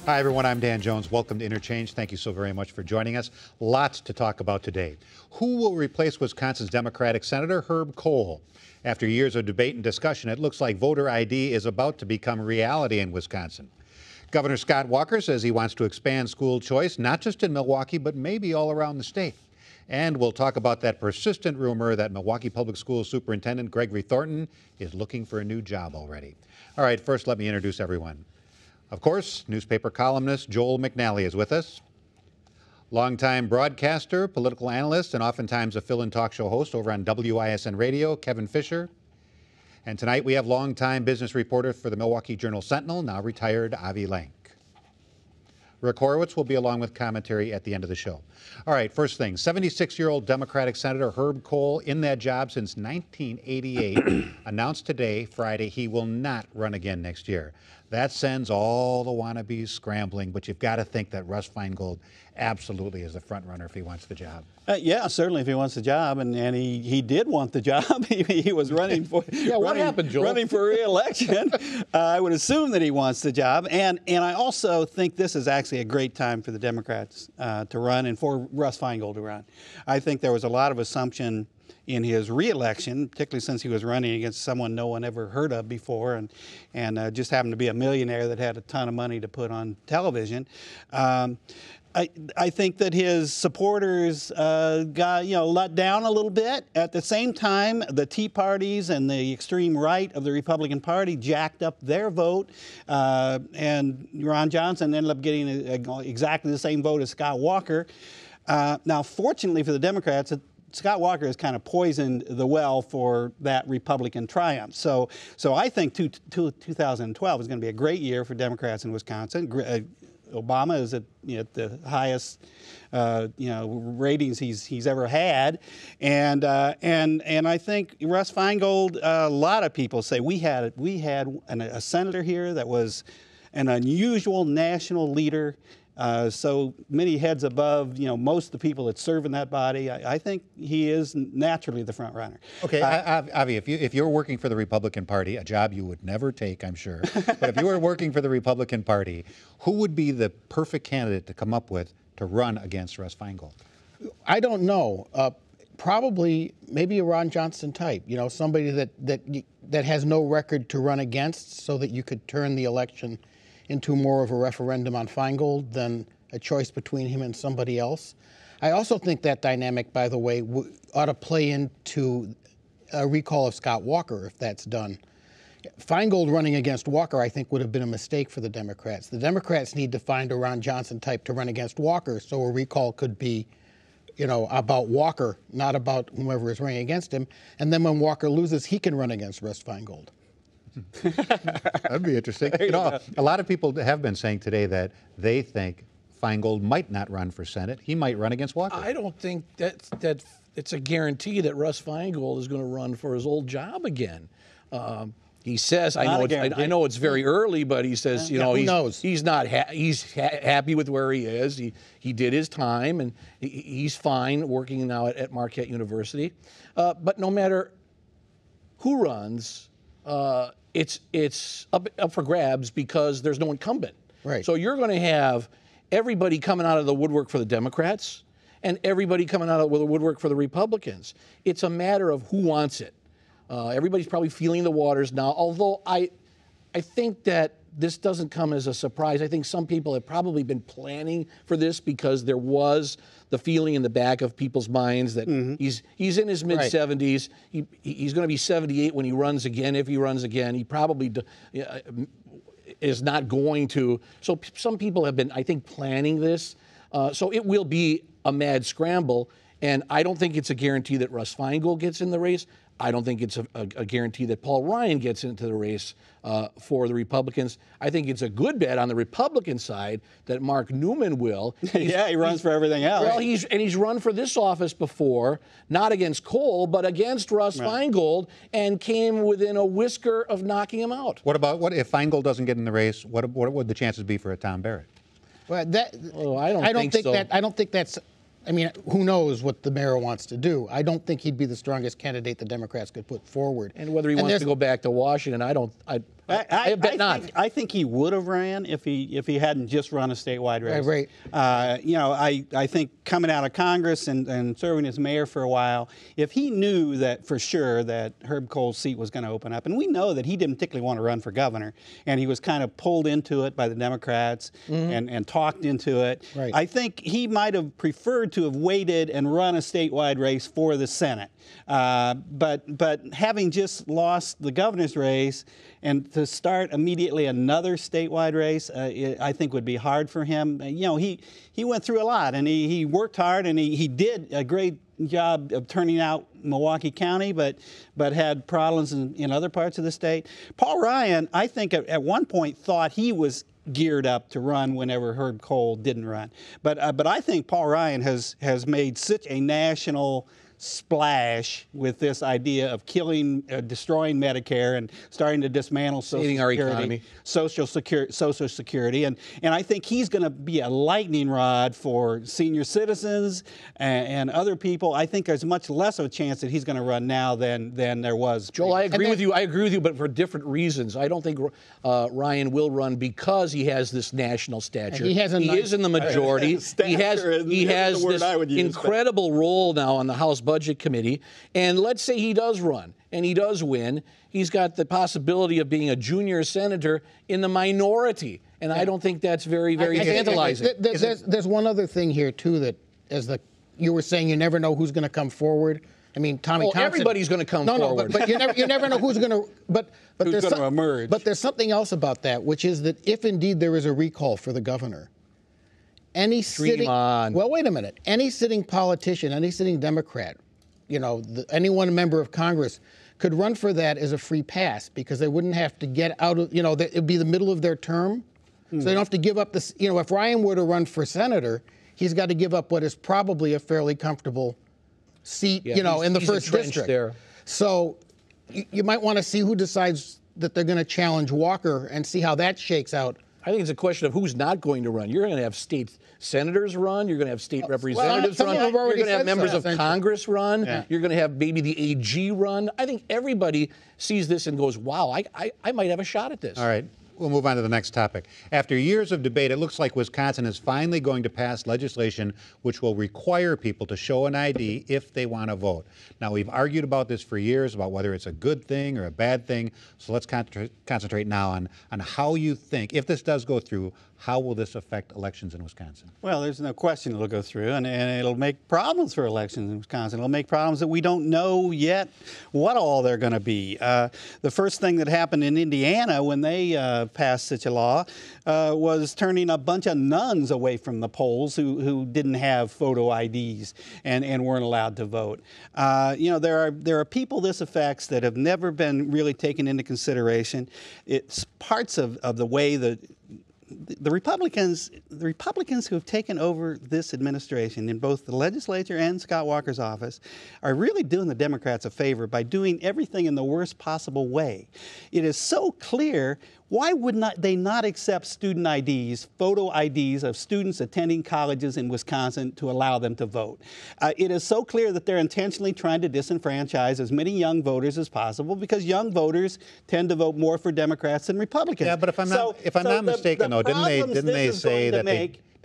Hi, everyone. I'm Dan Jones. Welcome to Interchange. Thank you so very much for joining us. Lots to talk about today. Who will replace Wisconsin's Democratic Senator Herb Kohl? After years of debate and discussion, it looks like voter ID is about to become reality in Wisconsin. Governor Scott Walker says he wants to expand school choice, not just in Milwaukee, but maybe all around the state. And we'll talk about that persistent rumor that Milwaukee Public Schools Superintendent Gerard Thornton is looking for a new job already. All right, first let me introduce everyone. Of course, newspaper columnist Joel McNally is with us. Longtime broadcaster, political analyst, and oftentimes a fill-in talk show host over on WISN Radio, Kevin Fischer. And tonight we have longtime business reporter for the Milwaukee Journal-Sentinel, now retired Avi Lenk. Rick Horowitz will be along with commentary at the end of the show. All right, first thing, 76-year-old Democratic Senator Herb Kohl, in that job since 1988, announced today, Friday, he will not run again next year. That sends all the wannabes scrambling, but you've got to think that Russ Feingold absolutely is the front runner if he wants the job. Yeah, certainly if he wants the job, and he did want the job. He was running for what happened, Joel? Running for re-election. I would assume that he wants the job, and I also think this is actually a great time for the Democrats to run and for Russ Feingold to run. I think there was a lot of assumption in his re-election, particularly since he was running against someone no one ever heard of before, and just happened to be a millionaire that had a ton of money to put on television. I think that his supporters got let down a little bit. At the same time, the Tea Parties and the extreme right of the Republican Party jacked up their vote, and Ron Johnson ended up getting exactly the same vote as Scott Walker. Now, fortunately for the Democrats, Scott Walker has kind of poisoned the well for that Republican triumph. So I think 2012 is going to be a great year for Democrats in Wisconsin. Obama is at the highest ratings he's ever had, and I think Russ Feingold. A lot of people say we had a senator here that was an unusual national leader. So many heads above, most of the people that serve in that body. I think he is naturally the front runner. Okay, Avi, if you're working for the Republican Party, a job you would never take, I'm sure, but if you were working for the Republican Party, who would be the perfect candidate to come up with to run against Russ Feingold? I don't know. Probably maybe a Ron Johnson type. Somebody that has no record to run against, so that you could turn the election into more of a referendum on Feingold than a choice between him and somebody else. I also think that dynamic, by the way, ought to play into a recall of Scott Walker if that's done. Feingold running against Walker, I think, would have been a mistake for the Democrats. The Democrats need to find a Ron Johnson type to run against Walker, so a recall could be, about Walker, not about whomever is running against him. And then when Walker loses, he can run against Russ Feingold. That'd be interesting. A lot of people have been saying today that they think Feingold might not run for Senate. He might run against Walker. I don't think that it's a guarantee that Russ Feingold is going to run for his old job again. He says, I know it's very early, but he says, who knows? He's not he's happy with where he is. He did his time, and he's fine working now at Marquette University. But no matter who runs, it's up for grabs because there's no incumbent. Right. So you're going to have everybody coming out of the woodwork for the Democrats and everybody coming out of the woodwork for the Republicans. It's a matter of who wants it. Everybody's probably feeling the waters now, although I think that this doesn't come as a surprise. I think some people have probably been planning for this because there was the feeling in the back of people's minds that he's in his mid-70s. Right. He's going to be 78 when he runs again, if he runs again. He probably is not going to. So some people have been, I think, planning this. So it will be a mad scramble. And I don't think it's a guarantee that Russ Feingold gets in the race. I don't think it's a guarantee that Paul Ryan gets into the race for the Republicans. I think it's a good bet on the Republican side that Mark Newman will. Yeah, he runs for everything else. Well, he's run for this office before, not against Kohl, but against Russ Feingold, and came within a whisker of knocking him out. What if Feingold doesn't get in the race? What would the chances be for a Tom Barrett? Well, I don't think so. I don't think that's. I mean, who knows what the mayor wants to do? I don't think he'd be the strongest candidate the Democrats could put forward. And whether he wants to go back to Washington, I I bet not. I think he would have ran if he hadn't just run a statewide race. Right. You know, I think coming out of Congress and serving as mayor for a while, if he knew that for sure that Herb Kohl's seat was going to open up, and we know that he didn't particularly want to run for governor, and he was kind of pulled into it by the Democrats and talked into it. Right. I think he might have preferred to have waited and run a statewide race for the Senate. But having just lost the governor's race and to start immediately another statewide race, I think would be hard for him. You know, he went through a lot, and he worked hard, and he did a great job of turning out Milwaukee County, but had problems in other parts of the state. Paul Ryan, I think at one point thought he was geared up to run whenever Herb Kohl didn't run. But I think Paul Ryan has made such a national splash with this idea of destroying Medicare and starting to dismantle Social Security, and I think he's going to be a lightning rod for senior citizens and other people. I think there's much less of a chance that he's going to run now than there was. Joel, I agree with you. I agree with you, but for different reasons. I don't think Ryan will run because he has this national stature. He is in the majority. he has this incredible role now on the House Budget Committee, and let's say he does run and he does win, he's got the possibility of being a junior senator in the minority, and I don't think that's very tantalizing. There's one other thing here too, that you were saying, you never know who's going to come forward. I mean, Tommy Thompson. Everybody's going to come forward. But you never know who's going to. But who's going to emerge. But there's something else about that, which is that if indeed there is a recall for the governor, any well, wait a minute. Any sitting politician, any sitting Democrat, you know, any one member of Congress could run for that as a free pass, because they wouldn't have to get out of, you know, it would be the middle of their term. So they don't have to give up this. You know, if Ryan were to run for senator, he's got to give up what is probably a fairly comfortable seat, you know, in the first district. There. So you might want to see who decides that they're going to challenge Walker and see how that shakes out. I think it's a question of who's not going to run. You're going to have state senators run. You're going to have state representatives run. You're going to have members of Congress run. Yeah. You're going to have maybe the AG run. I think everybody sees this and goes, wow, I might have a shot at this. All right. We'll move on to the next topic. After years of debate, it looks like Wisconsin is finally going to pass legislation which will require people to show an ID if they want to vote. Now, we've argued about this for years, about whether it's a good thing or a bad thing. So let's concentrate now on how you think, if this does go through, how will this affect elections in Wisconsin? Well, there's no question it'll go through, and it'll make problems for elections in Wisconsin. It'll make problems that we don't know yet what all they're going to be. The first thing that happened in Indiana when they passed such a law was turning a bunch of nuns away from the polls who didn't have photo IDs and weren't allowed to vote. You know, there are people this affects that have never been really taken into consideration. It's parts of the way that the Republicans who have taken over this administration in both the legislature and Scott Walker's office are really doing the Democrats a favor by doing everything in the worst possible way. It is so clear. Why would they not accept student IDs, photo IDs of students attending colleges in Wisconsin to allow them to vote? It is so clear that they're intentionally trying to disenfranchise as many young voters as possible, because young voters tend to vote more for Democrats than Republicans. Yeah, but if I'm not mistaken, though, didn't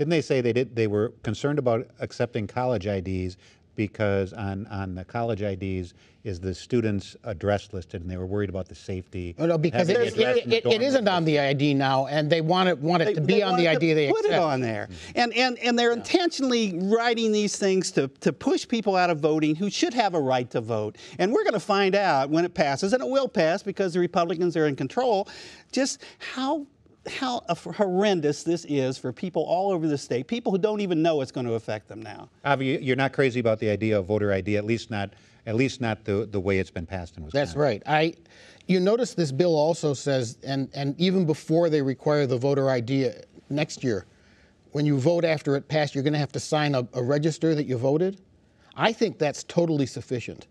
they say they were concerned about accepting college IDs because on the college IDs is the student's address listed, and they were worried about the safety. Oh, no, because it isn't on the ID now, and they want it to be on the ID they accept. Put it on there. And they're intentionally writing these things to push people out of voting who should have a right to vote. And we're going to find out when it passes, and it will pass because the Republicans are in control, just how horrendous this is for people all over the state, people who don't even know it's going to affect them now. Avi, you're not crazy about the idea of voter ID, at least not the way it's been passed in Wisconsin. That's right. You notice this bill also says, and even before they require the voter ID next year, when you vote after it passed, you're going to have to sign a register that you voted. I think that's totally sufficient,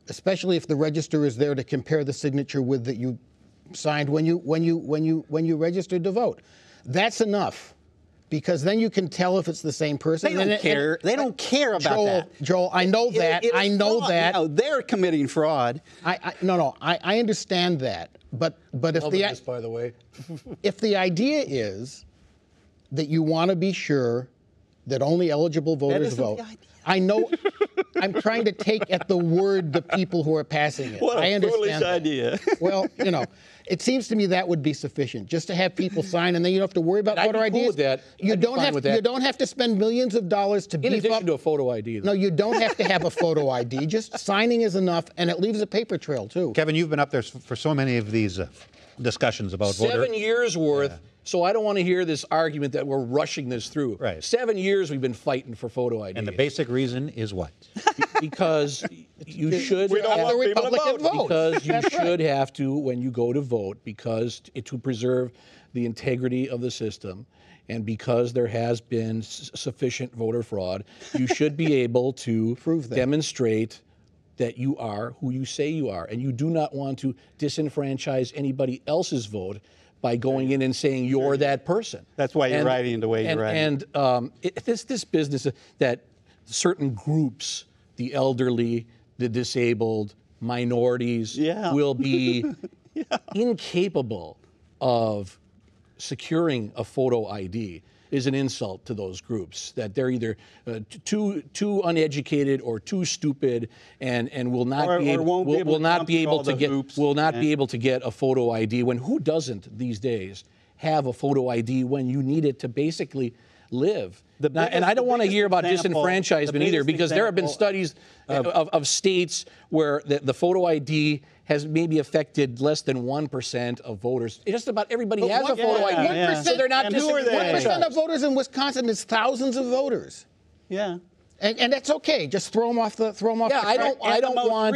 especially if the register is there to compare the signature with that you signed when you registered to vote. That's enough because then you can tell if it's the same person. They don't care. They don't care about that. Joel, I know that. I know fraud. that. No, they're committing fraud. I understand that. But if this, by the way, if the idea is that you want to be sure that only eligible voters vote, I know. I'm trying to take at the word the people who are passing it. What I a understand foolish that. idea. Well, it seems to me that would be sufficient, just to have people sign, and then you don't have to worry about I'd voter be cool IDs. with that. You I'd be don't fine have with that. you don't have to spend millions of dollars to in beef addition up. to a photo ID. No, you don't have to have a photo ID. Just signing is enough, and it leaves a paper trail too. Kevin, you've been up there for so many of these discussions about voter. 7 years worth. Yeah. So I don't want to hear this argument that we're rushing this through. Right. 7 years we've been fighting for photo ID. And the basic reason is what? Because you should We don't have, want the Republican vote. because you That's should right. have to, when you go to vote, because to preserve the integrity of the system, and because there has been sufficient voter fraud, you should be able to Prove that. demonstrate that you are who you say you are, and you do not want to disenfranchise anybody else's vote by going in and saying you're that person. That's why you're writing the way you're writing. And this business that certain groups, the elderly, the disabled, minorities, will be incapable of securing a photo ID is an insult to those groups. That they're either too uneducated or too stupid, and will not be able to get a photo ID. When who doesn't these days have a photo ID when you need it to basically live? And I don't want to hear about disenfranchisement either, because there have been studies of states where the photo ID has maybe affected less than 1% of voters. Just about everybody has a photo ID, 1%, so they're not disenfranchised. 1% of voters in Wisconsin is thousands of voters. Yeah. And that's okay. Just throw them off the. Yeah, I don't want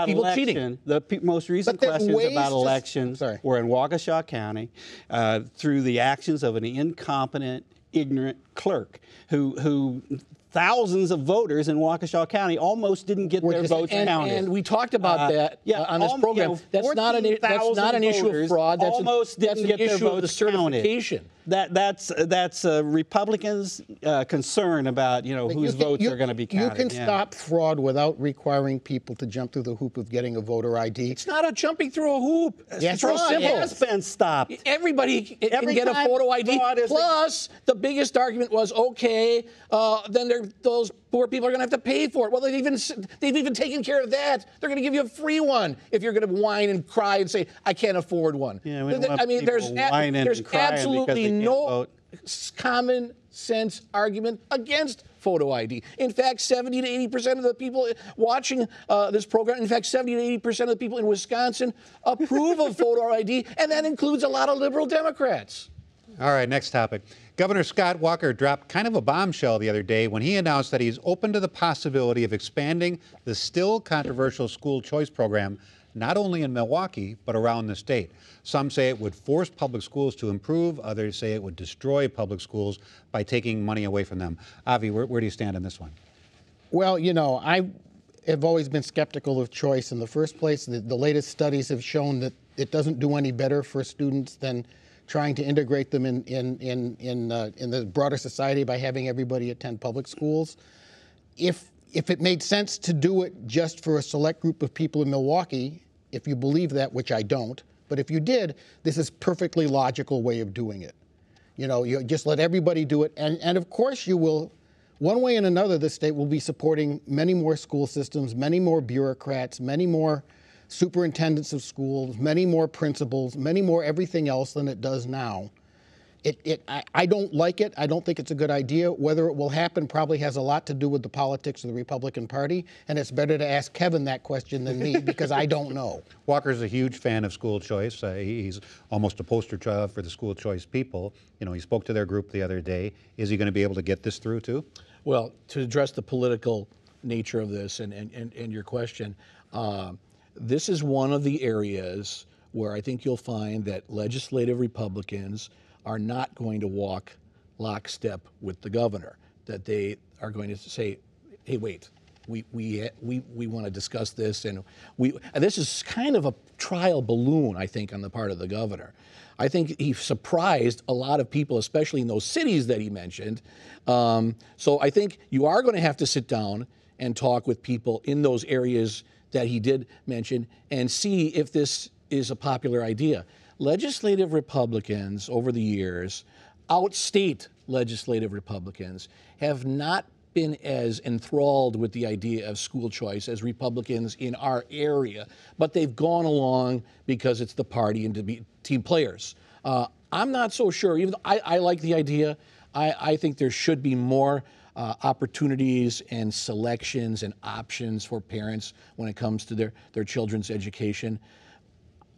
people cheating. The most recent questions about elections were in Waukesha County through the actions of an incompetent, ignorant clerk who thousands of voters in Waukesha County almost didn't get their votes counted. And we talked about that on this program. That's not an issue of fraud. That's an issue of the certification. That's Republicans' concern about whose votes are going to be counted. You can stop fraud without requiring people to jump through the hoop of getting a voter ID. It's not a jumping through a hoop. Yes, it's real simple. It has been stopped. Everybody can get a photo ID. Plus, the biggest argument was, okay, then those poor people are going to have to pay for it. Well, they've even taken care of that. They're going to give you a free one if you're going to whine and cry and say, I can't afford one. Yeah, we don't want there's absolutely no common sense argument against photo ID. In fact, 70 to 80% of the people watching this program, in fact, 70 to 80% of the people in Wisconsin approve of photo ID, and that includes a lot of liberal Democrats. All right, next topic. Governor Scott Walker dropped kind of a bombshell the other day when he announced that he's open to the possibility of expanding the still controversial school choice program, not only in Milwaukee, but around the state. Some say it would force public schools to improve. Others say it would destroy public schools by taking money away from them. Avi, where do you stand on this one? Well, I have always been skeptical of choice in the first place. The latest studies have shown that it doesn't do any better for students than trying to integrate them in the broader society by having everybody attend public schools. If it made sense to do it just for a select group of people in Milwaukee, if you believe that, which I don't, but if you did, this is a perfectly logical way of doing it. You just let everybody do it, and of course you will. One way and another, the state will be supporting many more school systems, many more bureaucrats, many more superintendents of schools, many more principals, many more everything else than it does now. I don't like it. I don't think it's a good idea. Whether it will happen probably has a lot to do with the politics of the Republican Party, and it's better to ask Kevin that question than me because I don't know. Walker's a huge fan of school choice. He's almost a poster child for the school choice people. He spoke to their group the other day. Is he going to be able to get this through too? Well, to address the political nature of this and your question, this is one of the areas where I think you'll find that legislative Republicans are not going to walk lockstep with the governor, that they are going to say, hey, wait, we want to discuss this, and this is kind of a trial balloon, I think, on the part of the governor. I think he surprised a lot of people, especially in those cities that he mentioned. So I think you are going to have to sit down and talk with people in those areas that he did mention and see if this is a popular idea. Legislative Republicans over the years, outstate legislative Republicans, have not been as enthralled with the idea of school choice as Republicans in our area, but they've gone along because it's the party and to be team players. I'm not so sure, even though I like the idea. I think there should be more opportunities and selections and options for parents when it comes to their children's education.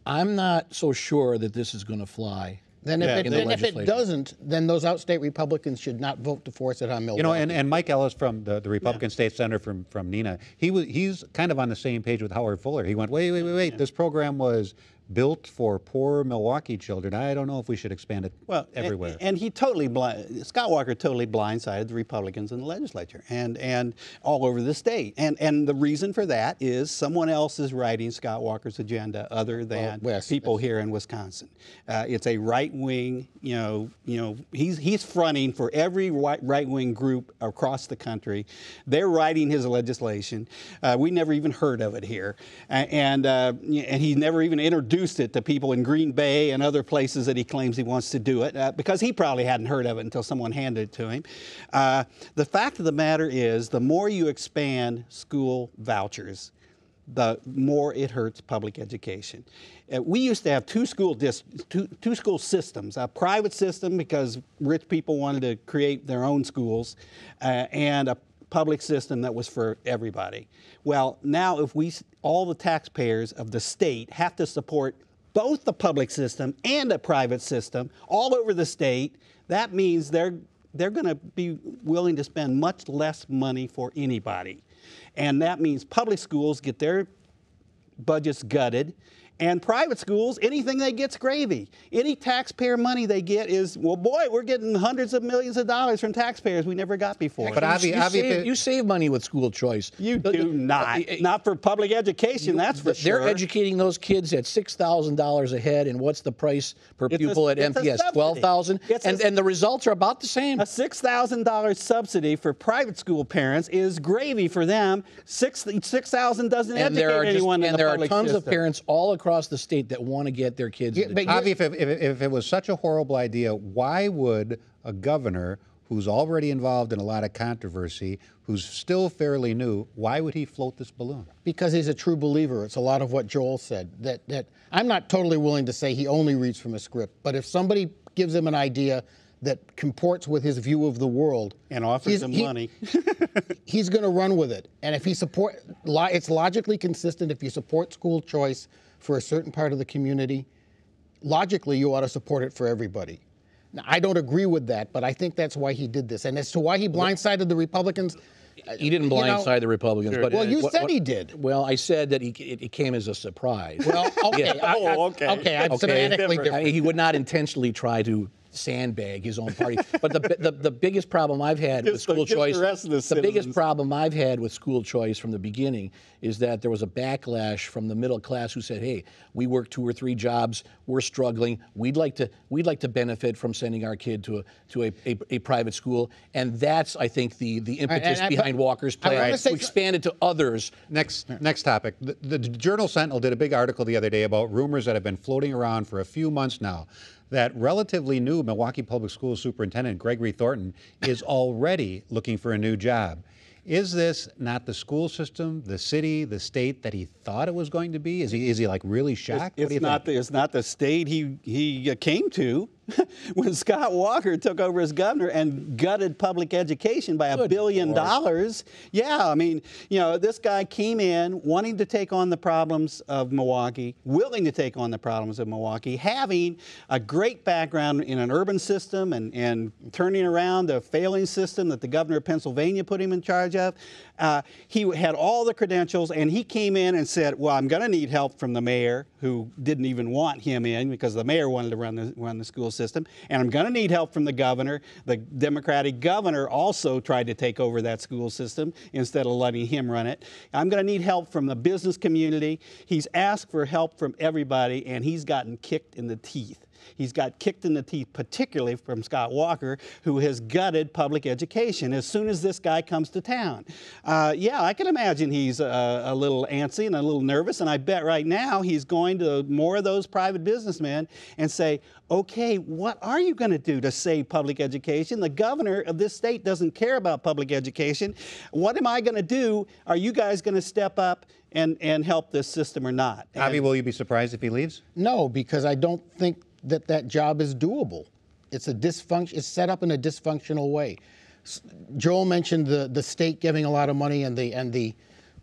I'm not so sure that this is going to fly. Then if it doesn't, then those outstate Republicans should not vote to force it on Milwaukee. You know, and Mike Ellis from the Republican state senator from Neenah, he's kind of on the same page with Howard Fuller. He went, wait, this program was built for poor Milwaukee children. I don't know if we should expand it everywhere. And he Scott Walker totally blindsided the Republicans in the legislature and all over the state. And the reason for that is someone else is writing Scott Walker's agenda other than people here in Wisconsin. It's a right-wing, he's fronting for every right-wing group across the country. They're writing his legislation. We never even heard of it here. And he never even introduced it to people in Green Bay and other places that he claims he wants to do it, because he probably hadn't heard of it until someone handed it to him. The fact of the matter is, the more you expand school vouchers, the more it hurts public education. We used to have two school systems, a private system because rich people wanted to create their own schools, and a public system that was for everybody. Well, now if all the taxpayers of the state have to support both the public system and a private system all over the state, that means they're going to be willing to spend much less money for anybody. And that means public schools get their budgets gutted, and private schools, anything they get's gravy. Any taxpayer money they get is, well, boy, we're getting hundreds of millions of dollars from taxpayers we never got before. But you save money with school choice. You do not. Not for public education, that's for sure. They're educating those kids at $6,000 a head, and what's the price per pupil at MPS? $12,000? And the results are about the same. A $6,000 subsidy for private school parents is gravy for them. $6,000 doesn't educate anyone in the public system. And there are tons of parents all across the state that want to get their kids. But Avi, if it was such a horrible idea, why would a governor who's already involved in a lot of controversy, who's still fairly new, why would he float this balloon? Because he's a true believer. It's a lot of what Joel said. That I'm not totally willing to say he only reads from a script, but if somebody gives him an idea that comports with his view of the world and offers him money, he's going to run with it. And if he it's logically consistent. If you support school choice for a certain part of the community, logically you ought to support it for everybody. Now, I don't agree with that, but I think that's why he did this. And as to why he blindsided the Republicans, he didn't blindside the Republicans. But well, you said he did. Well, I said that it came as a surprise. Well, okay. Okay, I'm semantically different. He would not intentionally try to sandbag his own party. But the biggest problem I've had with school choice, the biggest problem I've had with school choice from the beginning is that there was a backlash from the middle class who said, "Hey, we work 2 or 3 jobs, we're struggling. We'd like to benefit from sending our kid to a private school," and that's, I think, the impetus behind Walker's plan to expand it to others. Next topic. The Journal Sentinel did a big article the other day about rumors that have been floating around for a few months now, that relatively new Milwaukee Public Schools Superintendent Gregory Thornton is already looking for a new job. Is this not the school system, the city, the state that he thought it was going to be? Is he like really shocked? It's not the state he came to when Scott Walker took over as governor and gutted public education by $1 billion. Yeah, I mean, this guy came in wanting to take on the problems of Milwaukee, willing to take on the problems of Milwaukee, having a great background in an urban system and turning around a failing system that the governor of Pennsylvania put him in charge of. He had all the credentials, and he came in and said, well, I'm going to need help from the mayor, who didn't even want him in because the mayor wanted to run the school system, and I'm going to need help from the governor. The Democratic governor also tried to take over that school system instead of letting him run it. I'm going to need help from the business community. He's asked for help from everybody, and he's gotten kicked in the teeth. He's got kicked in the teeth, particularly from Scott Walker, who has gutted public education as soon as this guy comes to town. Yeah, I can imagine he's a little antsy and a little nervous, and I bet right now he's going to more of those private businessmen and say, okay, what are you going to do to save public education? The governor of this state doesn't care about public education. What am I going to do? Are you guys going to step up and help this system or not? Avi, will you be surprised if he leaves? No, because I don't think that job is doable. It's it's set up in a dysfunctional way. Joel mentioned the state giving a lot of money and the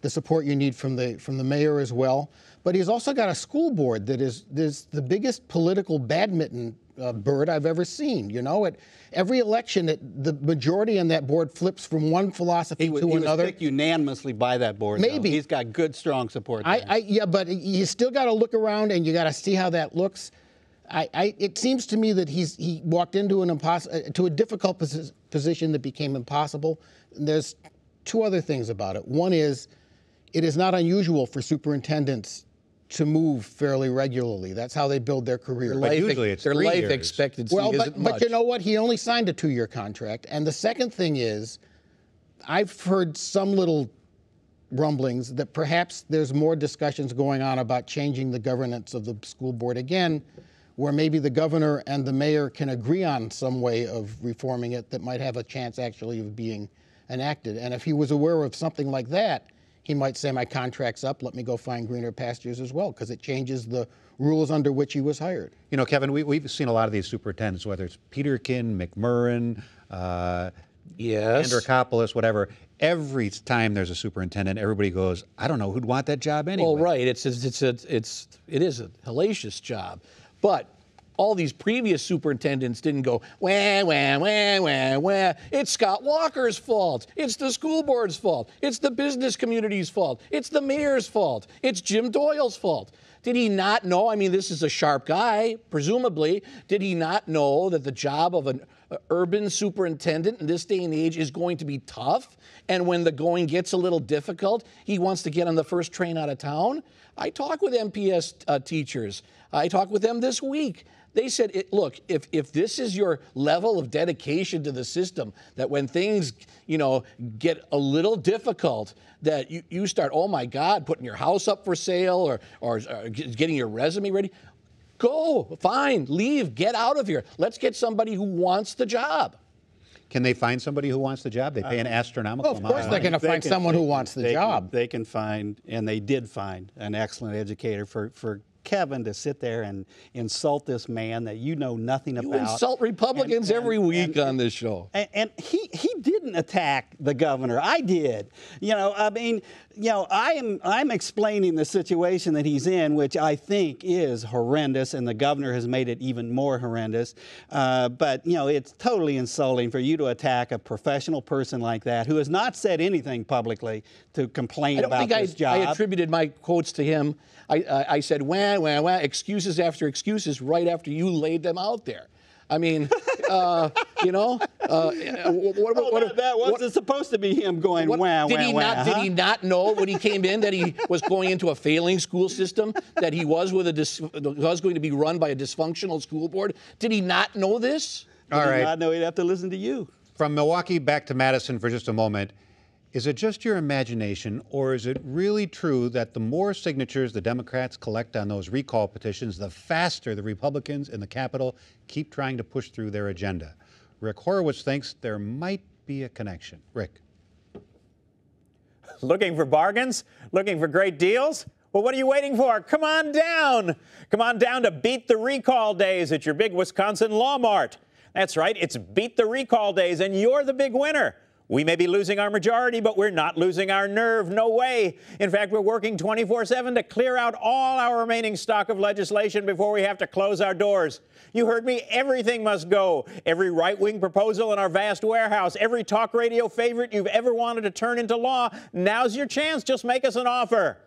support you need from the mayor as well. But he's also got a school board that is the biggest political badminton bird I've ever seen. You know, at every election, the majority on that board flips from one philosophy to another. He was picked unanimously by that board. Maybe. Though. He's got good, strong support there. Yeah, but you still got to look around and you got to see how that looks. It seems to me that he walked into a difficult position that became impossible. And there's two other things about it. One is, it is not unusual for superintendents to move fairly regularly. That's how they build their career. But usually it's 3 years. Their life expectancy isn't much. But you know what? He only signed a 2-year contract. And the second thing is, I've heard some little rumblings that perhaps there's more discussions going on about changing the governance of the school board again, where maybe the governor and the mayor can agree on some way of reforming it that might have a chance actually of being enacted. And if he was aware of something like that, he might say, my contract's up, let me go find greener pastures as well, because it changes the rules under which he was hired. You know, Kevin, we've seen a lot of these superintendents, whether it's Peterkin, McMurrin, yes, Andrikopoulos, whatever. Every time there's a superintendent, everybody goes, I don't know who'd want that job anyway. Well, right. It is a hellacious job. But all these previous superintendents didn't go, wah, wah, wah, wah, wah. It's Scott Walker's fault. It's the school board's fault. It's the business community's fault. It's the mayor's fault. It's Jim Doyle's fault. Did he not know? I mean, this is a sharp guy, presumably. Did he not know that the job of an urban superintendent in this day and age is going to be tough? And when the going gets a little difficult, he wants to get on the first train out of town? I talk with MPS teachers. I talked with them this week. They said, look, if this is your level of dedication to the system, that when things, get a little difficult, that you start, oh my God, putting your house up for sale or getting your resume ready, go, fine, leave, get out of here. Let's get somebody who wants the job. Can they find somebody who wants the job? They pay an astronomical amount. Of course they're going to find someone who wants the job. They can find, and they did find, an excellent educator for Kevin to sit there and insult this man that you know nothing about. You insult Republicans every week on this show. And he didn't attack the governor. I did. I'm explaining the situation that he's in, which I think is horrendous, and the governor has made it even more horrendous. But it's totally insulting for you to attack a professional person like that who has not said anything publicly to complain about this job. I attributed my quotes to him. I said, wah, wah, wah, excuses after excuses right after you laid them out there. I mean, that wasn't supposed to be him going, wah, wah, wah. Did he not know when he came in that he was going into a failing school system, that he was going to be run by a dysfunctional school board? Did he not know this? Did he not know he'd have to listen to you? From Milwaukee back to Madison for just a moment. Is it just your imagination, or is it really true that the more signatures the Democrats collect on those recall petitions, the faster the Republicans in the Capitol keep trying to push through their agenda? Rick Horowitz thinks there might be a connection. Rick. Looking for bargains? Looking for great deals? Well, what are you waiting for? Come on down. Come on down to Beat the Recall Days at your big Wisconsin Law Mart. That's right, it's Beat the Recall Days, and you're the big winner. We may be losing our majority, but we're not losing our nerve. No way. In fact, we're working 24/7 to clear out all our remaining stock of legislation before we have to close our doors. You heard me. Everything must go. Every right-wing proposal in our vast warehouse, every talk radio favorite you've ever wanted to turn into law, now's your chance. Just make us an offer.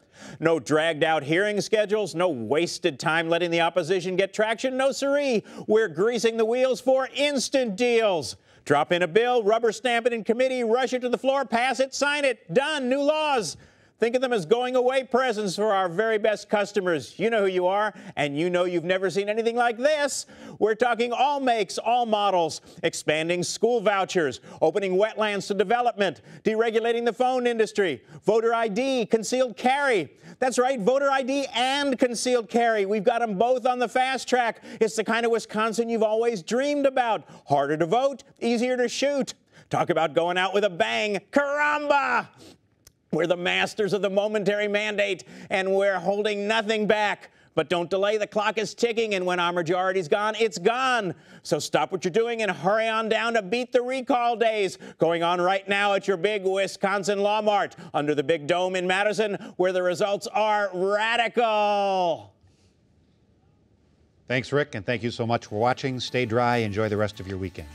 No dragged out hearing schedules, no wasted time letting the opposition get traction, no siree. We're greasing the wheels for instant deals. Drop in a bill, rubber stamp it in committee, rush it to the floor, pass it, sign it, done, new laws. Think of them as going away presents for our very best customers. You know who you are, and you know you've never seen anything like this. We're talking all makes, all models, expanding school vouchers, opening wetlands to development, deregulating the phone industry, voter ID, concealed carry. That's right, voter ID and concealed carry. We've got them both on the fast track. It's the kind of Wisconsin you've always dreamed about. Harder to vote, easier to shoot. Talk about going out with a bang. Caramba! We're the masters of the momentary mandate, and we're holding nothing back. But don't delay, the clock is ticking, and when our majority's gone, it's gone. So stop what you're doing and hurry on down to Beat the Recall Days, going on right now at your big Wisconsin Law Mart under the big dome in Madison, where the results are radical. Thanks, Rick, and thank you so much for watching. Stay dry. Enjoy the rest of your weekend.